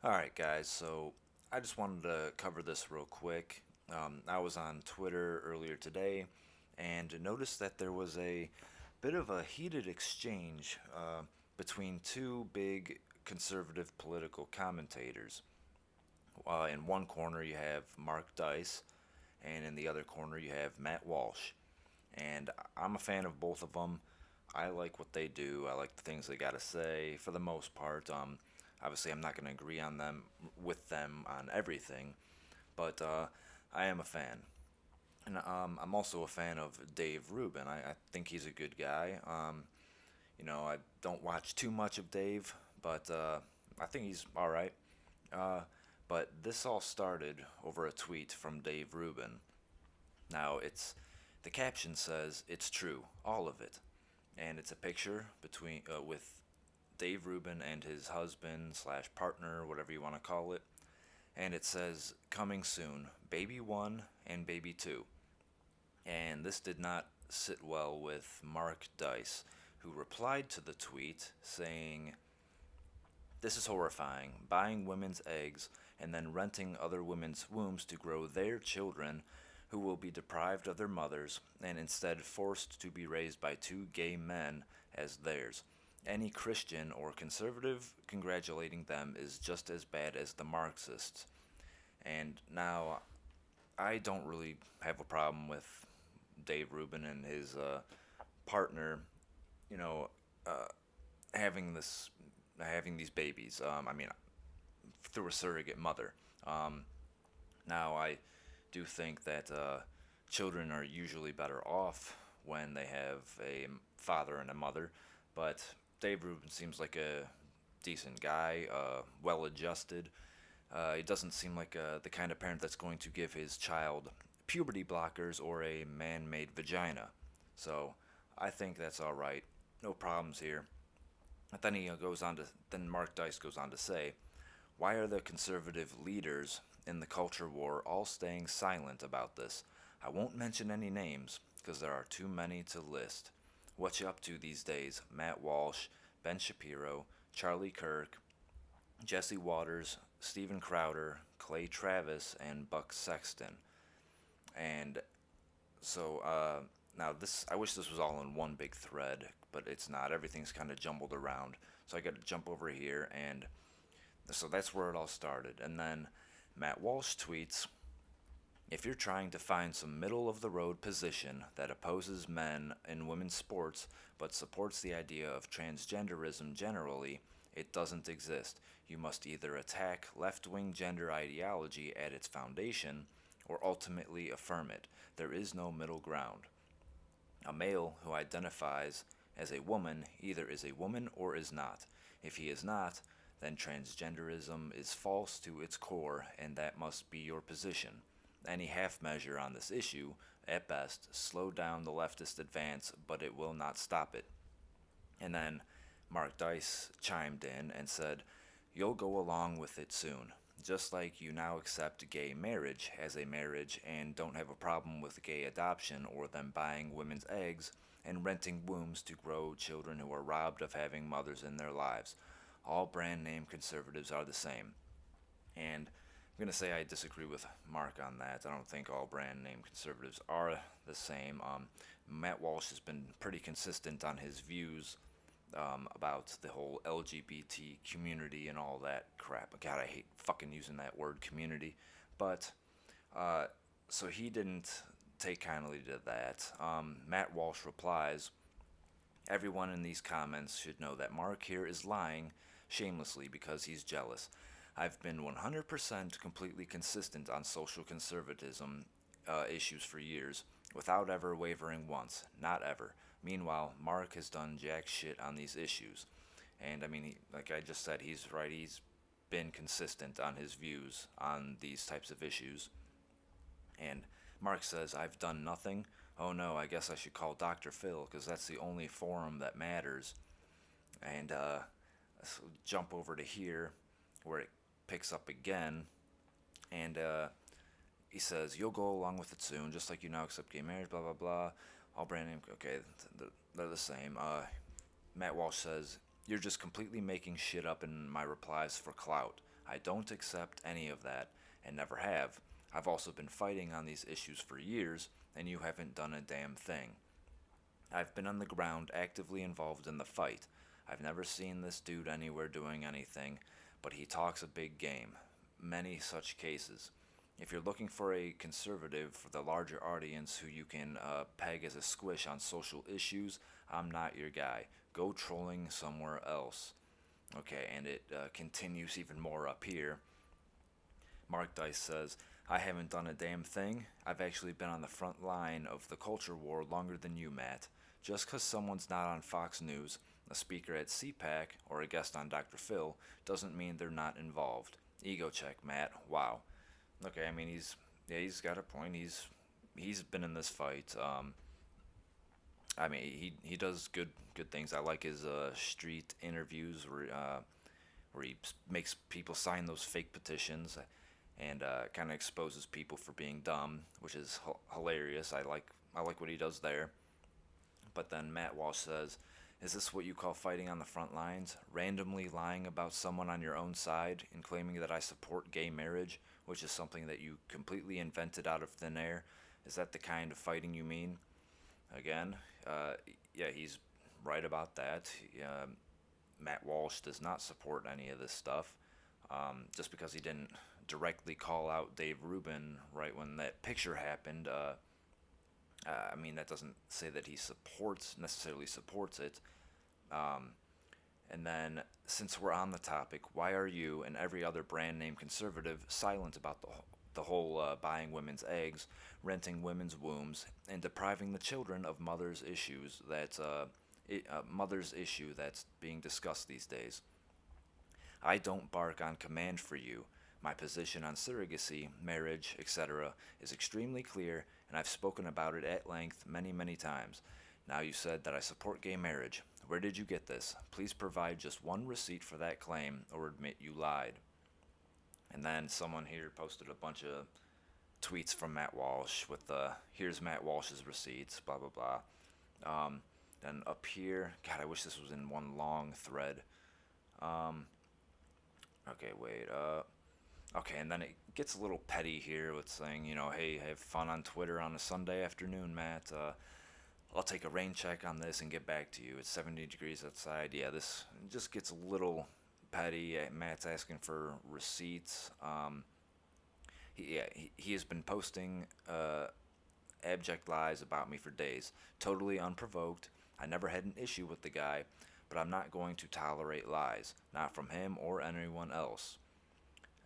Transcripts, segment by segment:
All right, guys. So I just wanted to cover this real quick. I was on Twitter earlier today and noticed that there was a bit of a heated exchange between two big conservative political commentators. In one corner, you have Mark Dice, and in the other corner, you have Matt Walsh. And I'm a fan of both of them. I like what they do. I like the things they got to say for the most part. Obviously, I'm not going to agree on them with them on everything, but I am a fan. And I'm also a fan of Dave Rubin. I think he's a good guy. I don't watch too much of Dave, but I think he's all right. Uh, but this all started over a tweet from Dave Rubin. Now, the caption says it's true, all of it, and it's a picture between with Dave Rubin and his husband slash partner, whatever you want to call it, and it says coming soon, baby one and baby two. And this did not sit well with Mark Dice, who replied to the tweet saying, "This is horrifying. Buying women's eggs and then renting other women's wombs to grow their children who will be deprived of their mothers and instead forced to be raised by two gay men as theirs. Any Christian or conservative congratulating them is just as bad as the Marxists." And now, I don't really have a problem with Dave Rubin and his partner, you know, uh, having having these babies. Through a surrogate mother. Um, Now, I do think that children are usually better off when they have a father and a mother, but Dave Rubin seems like a decent guy, well adjusted. He doesn't seem like the kind of parent that's going to give his child puberty blockers or a man made vagina. So I think that's all right. No problems here. But then then Mark Dice goes on to say, "Why are the conservative leaders in the culture war all staying silent about this? I won't mention any names because there are too many to list. What you up to these days? Matt Walsh, Ben Shapiro, Charlie Kirk, Jesse Waters, Steven Crowder, Clay Travis, and Buck Sexton." And so now I wish this was all in one big thread, but it's not. Everything's kind of jumbled around. So I got to jump over here, and so that's where it all started. And then Matt Walsh tweets, "If you're trying to find some middle of the road position that opposes men in women's sports but supports the idea of transgenderism generally, it doesn't exist. You must either attack left wing gender ideology at its foundation or ultimately affirm it. There is no middle ground. A male who identifies as a woman either is a woman or is not. If he is not, then transgenderism is false to its core, and that must be your position. Any half measure on this issue, at best, slow down the leftist advance, but it will not stop it." And then Mark Dice chimed in and said, "You'll go along with it soon. Just like you now accept gay marriage as a marriage and don't have a problem with gay adoption or them buying women's eggs and renting wombs to grow children who are robbed of having mothers in their lives. All brand name conservatives are the same." And I'm going to say I disagree with Mark on that. I don't think all brand name conservatives are the same. Matt Walsh has been pretty consistent on his views about the whole LGBT community and all that crap. God, I hate fucking using that word community. But, uh, so he didn't take kindly to that. Matt Walsh replies, "Everyone in these comments should know that Mark here is lying shamelessly because he's jealous. I've been 100% completely consistent on social conservatism issues for years, without ever wavering once. Not ever. Meanwhile, Mark has done jack shit on these issues." And I mean, like I just said, he's right. He's been consistent on his views on these types of issues. And Mark says, "I've done nothing. Oh no, I guess I should call Dr. Phil because that's the only forum that matters." And so jump over to here where it picks up again. And he says, "You'll go along with it soon, just like you now accept gay marriage, blah, blah, blah. All brand name, okay, they're the same." Matt Walsh says, "You're just completely making shit up in my replies for clout. I don't accept any of that and never have. I've also been fighting on these issues for years, and you haven't done a damn thing. I've been on the ground actively involved in the fight. I've never seen this dude anywhere doing anything, but he talks a big game. Many such cases. If you're looking for a conservative for the larger audience who you can peg as a squish on social issues, I'm not your guy. Go trolling somewhere else. Okay, and it continues even more up here. Mark Dice says, I haven't done a damn thing. I've actually been on the front line of the culture war longer than you, Matt. Just 'cause someone's not on Fox News, a speaker at CPAC, or a guest on Dr. Phil doesn't mean they're not involved. Ego check, Matt. Wow. Okay, I mean he's got a point. He's been in this fight. I mean he does good things. I like his street interviews where he makes people sign those fake petitions and kind of exposes people for being dumb, which is hilarious. I like what he does there. But then Matt Walsh says, "Is this what you call fighting on the front lines? Randomly lying about someone on your own side and claiming that I support gay marriage, which is something that you completely invented out of thin air? Is that the kind of fighting you mean?" Again, uh, yeah, he's right about that. Matt Walsh does not support any of this stuff. Just because he didn't directly call out Dave Rubin right when that picture happened, I mean that doesn't say that he necessarily supports it. Um, and then, since we're on the topic, why are you and every other brand name conservative silent about the whole buying women's eggs, renting women's wombs, and depriving the children of mother's issue that's being discussed these days? I don't bark on command for you. My position on surrogacy, marriage, etc. is extremely clear, and I've spoken about it at length many, many times. Now you said that I support gay marriage. Where did you get this? Please provide just one receipt for that claim or admit you lied. And then someone here posted a bunch of tweets from Matt Walsh with here's Matt Walsh's receipts, blah, blah, blah. Um, then up here, God, I wish this was in one long thread. Um, okay, wait. Okay, and then it gets a little petty here with saying, hey, have fun on Twitter on a Sunday afternoon, Matt. I'll take a rain check on this and get back to you. It's 70 degrees outside. Yeah, this just gets a little petty. Matt's asking for receipts. He has been posting abject lies about me for days, totally unprovoked. I never had an issue with the guy, but I'm not going to tolerate lies, not from him or anyone else.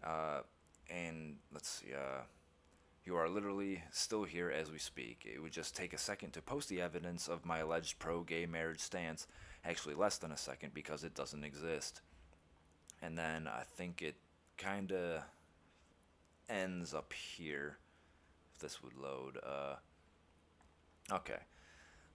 Uh, and let's see, you are literally still here as we speak. It would just take a second to post the evidence of my alleged pro gay marriage stance, actually less than a second because it doesn't exist. And then I think it kind of ends up here, if this would load. Okay.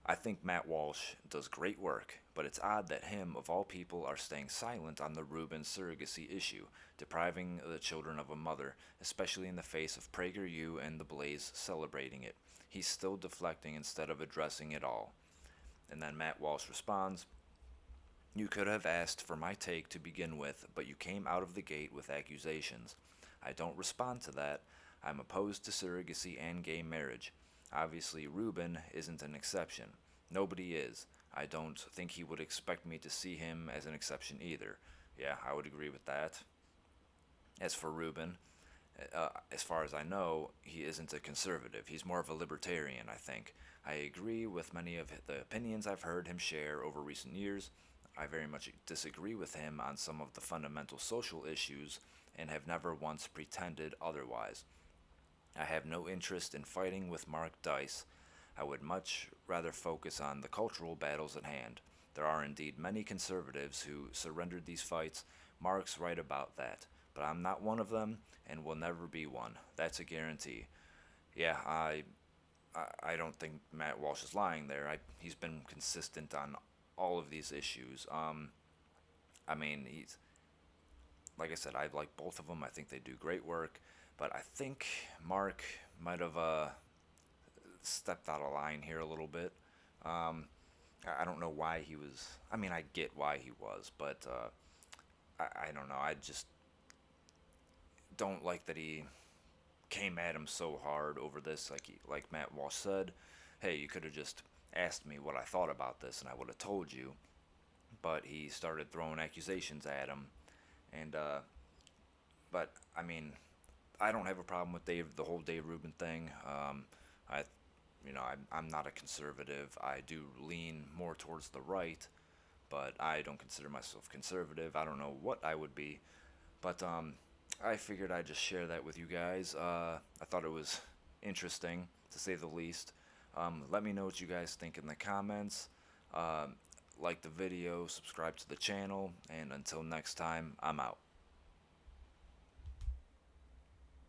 I think Matt Walsh does great work, but it's odd that him, of all people, are staying silent on the Rubin surrogacy issue, depriving the children of a mother, especially in the face of PragerU and the Blaze celebrating it. He's still deflecting instead of addressing it all. And then Matt Walsh responds, you could have asked for my take to begin with, but you came out of the gate with accusations. I don't respond to that. I'm opposed to surrogacy and gay marriage. Obviously, Rubin isn't an exception. Nobody is. I don't think he would expect me to see him as an exception either. Yeah, I would agree with that. As for Rubin, as far as I know, he isn't a conservative. He's more of a libertarian, I think. I agree with many of the opinions I've heard him share over recent years. I very much disagree with him on some of the fundamental social issues and have never once pretended otherwise. I have no interest in fighting with Mark Dice. I would much rather focus on the cultural battles at hand. There are indeed many conservatives who surrendered these fights. Mark's right about that. But I'm not one of them and will never be one. That's a guarantee. Yeah, I don't think Matt Walsh is lying there. He's been consistent on all of these issues. I mean, he's like I said, I like both of them. I think they do great work, but I think Mark might have stepped out of line here a little bit. Um, I don't know why he was. I mean, I get why he was, but I don't know. I just don't like that he came at him so hard over this. Like Matt Walsh said, hey, you could have just asked me what I thought about this, and I would have told you. But he started throwing accusations at him, and but I mean, I don't have a problem with the whole Dave Rubin thing. I, I'm not a conservative. I do lean more towards the right, but I don't consider myself conservative. I don't know what I would be, but I figured I'd just share that with you guys. I thought it was interesting, to say the least. Let me know what you guys think in the comments. Like the video, subscribe to the channel, and until next time, I'm out.